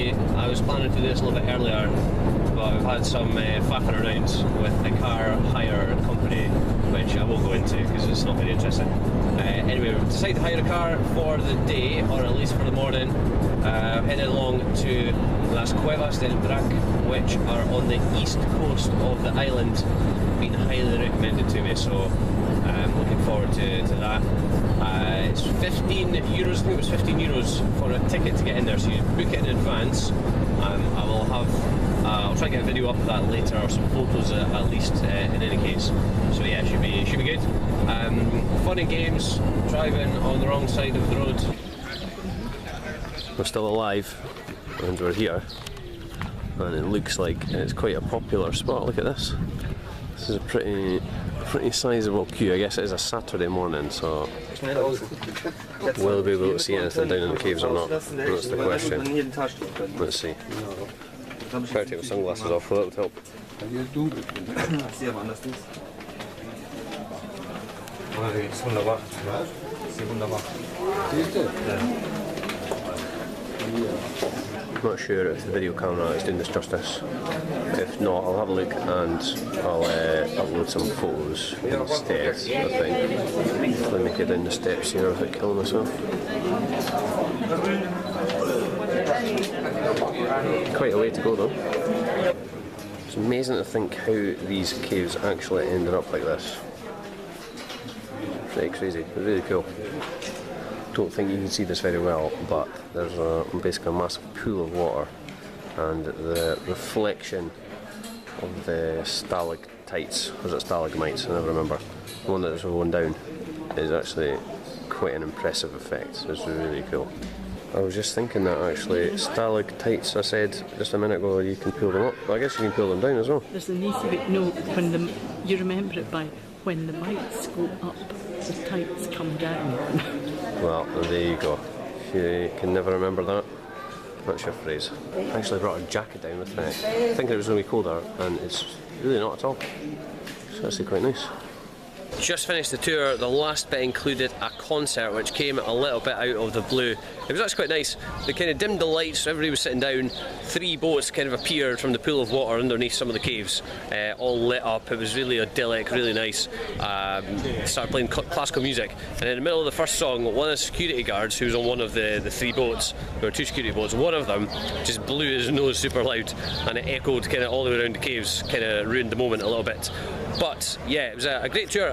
Basically, I was planning to do this a little bit earlier, but we've had some faffing around with the car hire company, which I won't go into because it's not very interesting. Anyway, we've decided to hire a car for the day, or at least for the morning, heading along to las Cuevas del Drach, which are on the east coast of the island, being highly recommended to me, so I'm looking forward to that. It's 15 euros, I think it was 15 euros for a ticket to get in there, so you book it in advance. I will have, I'll try and get a video up of that later, or some photos at least, in any case. So yeah, should be good. Fun and games, driving on the wrong side of the road. We're still alive, and we're here, and it looks like it's quite a popular spot. Look at this. This is a pretty sizable queue. I guess it is a Saturday morning, so will we be able to see anything down in the caves or not? That's the question. Let's see. Try to take my sunglasses off, that would help. I'm not sure if the video camera is doing this justice. If not, I'll have a look and I'll upload some photos instead, I think. Let me get down the steps here without killing myself. Quite a way to go though. It's amazing to think how these caves actually ended up like this. Pretty crazy, really cool. Don't think you can see this very well, but there's basically a massive pool of water, and the reflection of the stalactites, was it stalagmites, I never remember, the one that is rolling down, is actually quite an impressive effect. It's really cool. I was just thinking that actually, stalactites, I said just a minute ago, you can pull them up, but I guess you can pull them down as well. There's an easy bit note, you remember it by when the mites go up, the tights come down. Well, there you go. You can never remember that. That's your phrase. I actually brought a jacket down with me, thinking it was going to be colder, and it's really not at all. It's actually quite nice. Just finished the tour. The last bit included a concert which came a little bit out of the blue. It was actually quite nice. They kind of dimmed the lights, everybody was sitting down. 3 boats kind of appeared from the pool of water underneath some of the caves, all lit up. It was really idyllic, really nice. Started playing classical music, and in the middle of the first song, one of the security guards who was on one of the 3 boats, there were 2 security boats, one of them just blew his nose super loud, and it echoed kind of all the way around the caves, kind of ruined the moment a little bit. But yeah, it was a great tour.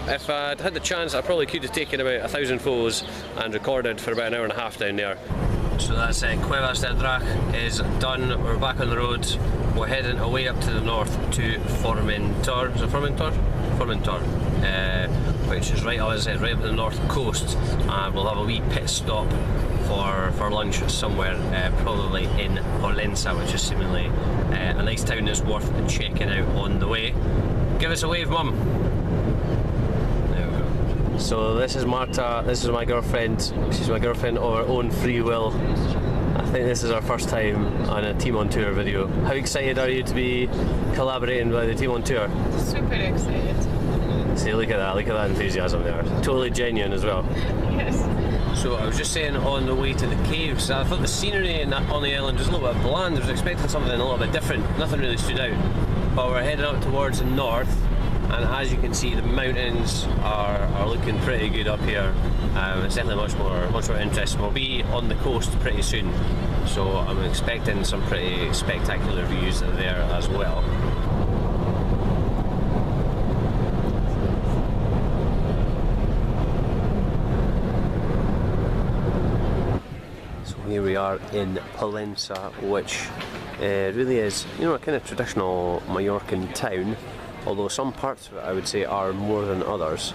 If I'd had the chance, I probably could have taken about 1,000 photos and recorded for about an hour and a half down there. So that's Cuevas del Drach is done. We're back on the road. We're heading away up to the north to Formentor. Is it Formentor? Formentor, which is right, as I said, right up the north coast. And we'll have a wee pit stop for lunch somewhere, probably in Pollença, which is seemingly a nice town that's worth checking out on the way. Give us a wave, Mum. There we go. So this is Marta, this is my girlfriend. She's my girlfriend of her own free will. I think this is our first time on a Team on Tour video. How excited are you to be collaborating with the Team on Tour? Super excited. See, look at that enthusiasm there. Totally genuine as well. Yes. So I was just saying, on the way to the caves, I thought the scenery on the island was a little bit bland. I was expecting something a little bit different. Nothing really stood out. But we're heading up towards the north, and as you can see, the mountains are looking pretty good up here. It's definitely much more interesting. We'll be on the coast pretty soon, so I'm expecting some pretty spectacular views there as well. So here we are in Pollença, which really is, you know, a kind of traditional Mallorcan town, although some parts of it I would say are more than others.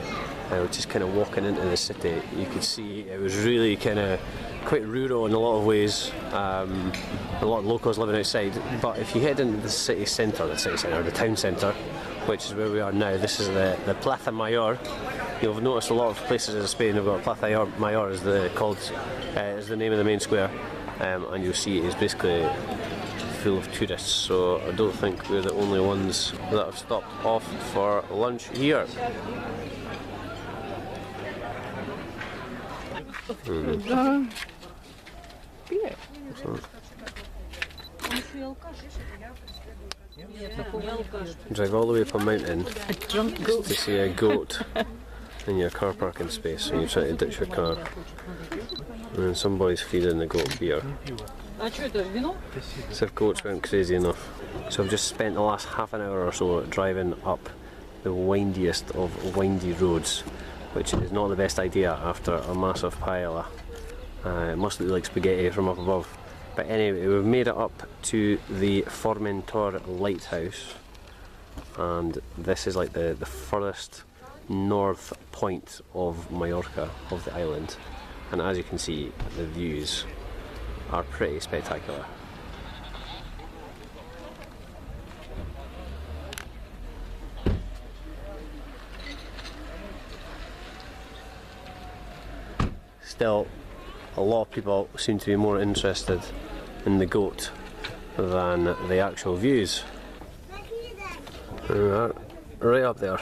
Which is kind of walking into the city, you could see it was really kind of quite rural in a lot of ways. A lot of locals living outside, but if you head into the city centre, the town centre, which is where we are now, this is the Plaza Mayor. You'll have noticed a lot of places in Spain have got Plaza Mayor is the name of the main square, and you'll see it is basically full of tourists, so I don't think we're the only ones that have stopped off for lunch here. Drive all the way up a mountain A drunk goat. to see a goat in your car parking space when you try to ditch your car. And then somebody's feeding the goat beer. As if goats weren't crazy enough. So I've just spent the last half an hour or so driving up the windiest of windy roads, which is not the best idea after a massive paella. It must look like spaghetti from up above. But anyway, we've made it up to the Formentor lighthouse, and this is like the furthest north point of Mallorca, of the island, and as you can see, the views are pretty spectacular. Still, a lot of people seem to be more interested in the goat than the actual views. Right up there.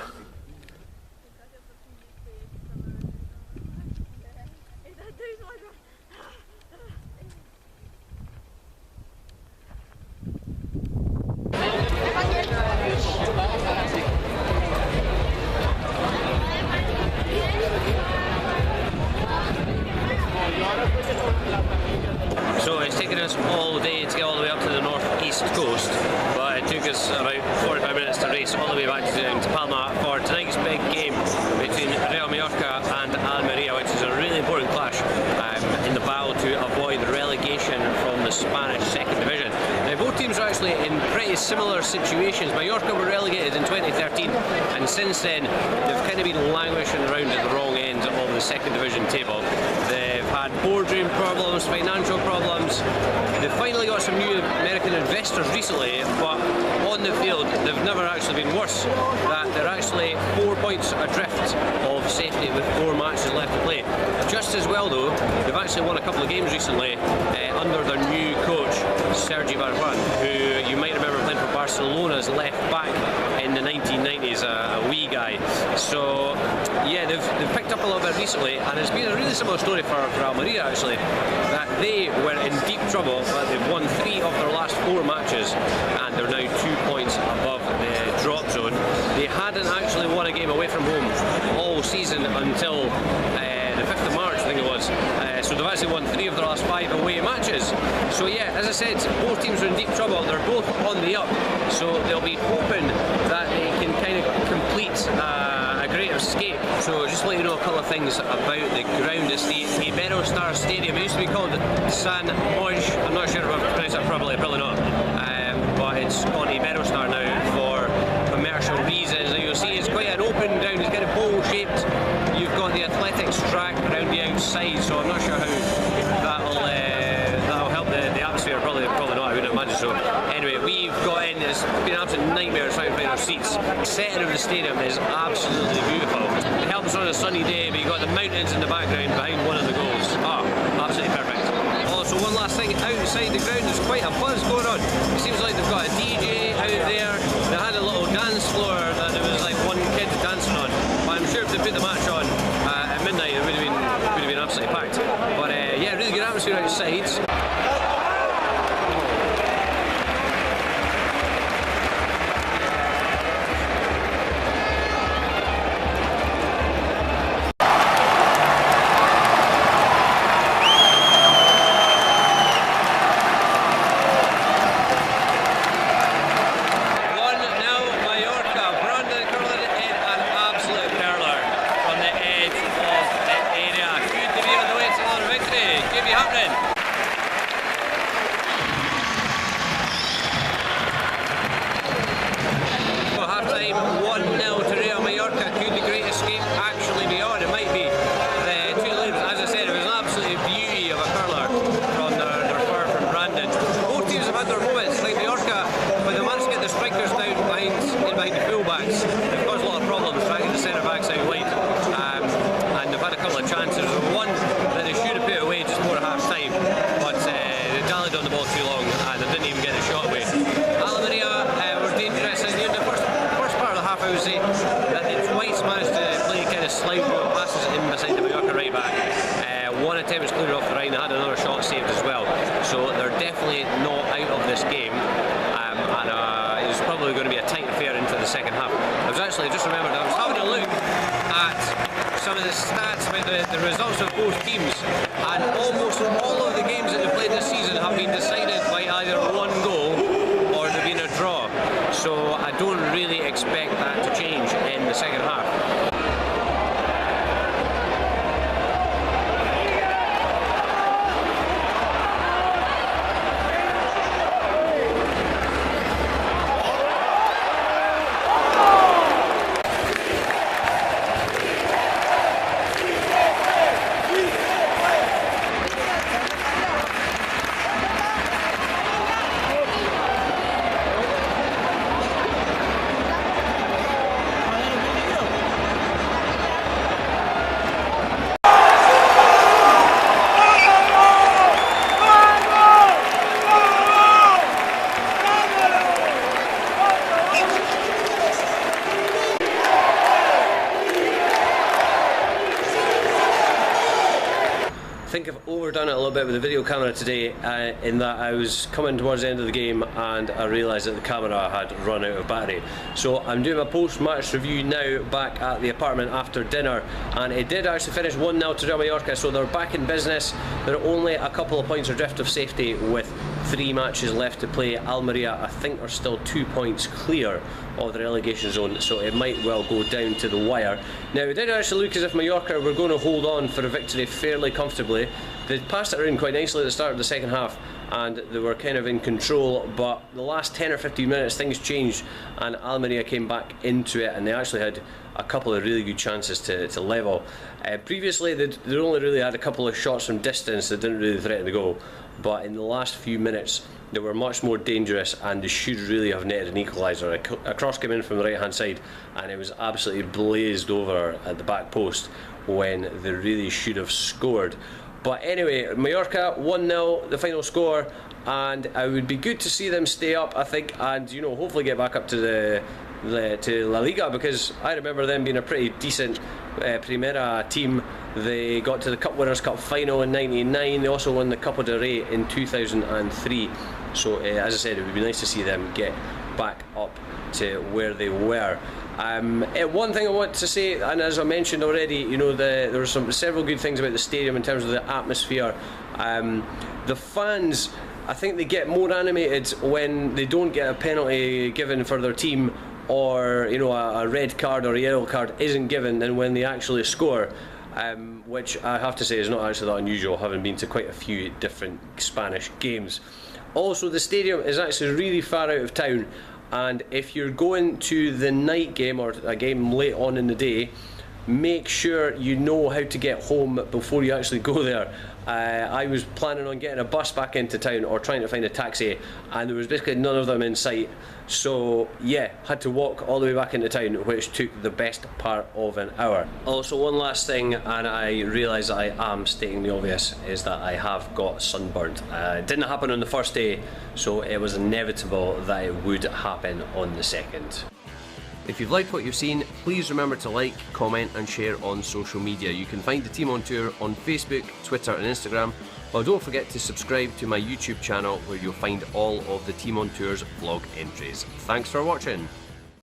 So it's taken us all day to get all the way up to the northeast coast, but it took us about 45 minutes to race all the way back to Palma for tonight's big game between Real Mallorca and Almería, which is a really important clash in the battle to avoid relegation from the Spanish second division. Now both teams are actually in pretty similar situations. Mallorca were relegated in 2013, and since then they've kind of been languishing around at the wrong end of the second division table. They've had boardroom problems, financial problems. They've finally got some new American investors recently, but on the field they've never actually been worse. That they're actually 4 points adrift of safety with 4 matches left to play. Just as well though, they've actually won a couple of games recently under their new coach, Sergi Barjuan, who you might remember playing for Barcelona's left back in the 1990s, a wee guy. So yeah, they've picked up a little bit recently, and it's been a really similar story for Almería actually, that they were in deep trouble, but they've won 3 of their last 4 matches, and they're now 2 points above the drop zone. They hadn't actually won a game away from home all season until the 5th of March, I think it was. So they've actually won 3 of their last 5 away matches. So yeah, as I said, both teams are in deep trouble. They're both on the up, so they'll be hoping that they can kind of complete a great escape. So just to let you know a couple of things about the ground. It's the Iberostar Stadium. It used to be called San Moj. I'm not sure if I've pronounced that properly, probably not. But it's called Iberostar now for commercial reasons. And you'll see it's quite an open ground. It's kind of bowl shaped. You've got the athletics track around the outside, so I'm not sure how that'll help the atmosphere. Probably not, I wouldn't imagine so. Anyway, we've got in, it's been an absolute nightmare trying to find our seats. The setting of the stadium is absolutely beautiful. It helps on a sunny day, but you've got the mountains in the background behind one of the goals. Absolutely perfect. Also, one last thing, outside the ground there's quite a buzz going on. It seems like they've got a DJ out there. They had a little dance floor that there was like one kid dancing on. But I'm sure if they put the match on at midnight, it would have been absolutely packed. But yeah, really good atmosphere outside. game, and it was probably going to be a tight affair into the second half. I was actually, just remembered, I was having a look at some of the stats about the results of both teams, and almost all of the games that they've played this season have been decided by either one goal or they've been a draw. So I don't really expect that to change in the second half. I think I've overdone it a little bit with the video camera today, in that I was coming towards the end of the game and I realised that the camera had run out of battery. So I'm doing my post-match review now back at the apartment after dinner, and it did actually finish 1-0 to Real Mallorca, so they're back in business. They're only a couple of points adrift of safety with 3 matches left to play. Almería, I think, are still 2 points clear of the relegation zone, so it might well go down to the wire. Now, it did actually look as if Mallorca were going to hold on for a victory fairly comfortably. They passed it around quite nicely at the start of the second half and they were kind of in control, but the last 10 or 15 minutes things changed and Almería came back into it, and they actually had a couple of really good chances to level. Previously they'd only really had a couple of shots from distance that didn't really threaten the goal, but in the last few minutes they were much more dangerous and they should really have netted an equaliser. A cross came in from the right hand side and it was absolutely blazed over at the back post when they really should have scored. But anyway, Mallorca 1-0 the final score, and it would be good to see them stay up, I think, and you know, hopefully get back up to to La Liga, because I remember them being a pretty decent Primera team. They got to the Cup Winners' Cup final in '99. They also won the Copa del Rey in 2003. So as I said, it would be nice to see them get back up to where they were. One thing I want to say, and as I mentioned already, you know, there were several good things about the stadium in terms of the atmosphere. The fans, I think they get more animated when they don't get a penalty given for their team, or you know, a red card or a yellow card isn't given, than when they actually score. Which I have to say is not actually that unusual, having been to quite a few different Spanish games. Also, the stadium is actually really far out of town, and if you're going to the night game or a game late on in the day, make sure you know how to get home before you actually go there. I was planning on getting a bus back into town or trying to find a taxi, and there was basically none of them in sight, so yeah, had to walk all the way back into town, which took the best part of an hour. Also, one last thing, and I realise I am stating the obvious, is that I have got sunburnt. It didn't happen on the first day, so it was inevitable that it would happen on the second. If you've liked what you've seen, please remember to like, comment and share on social media. You can find the Team on Tour on Facebook, Twitter and Instagram, while don't forget to subscribe to my YouTube channel where you'll find all of the Team on Tour's vlog entries. Thanks for watching.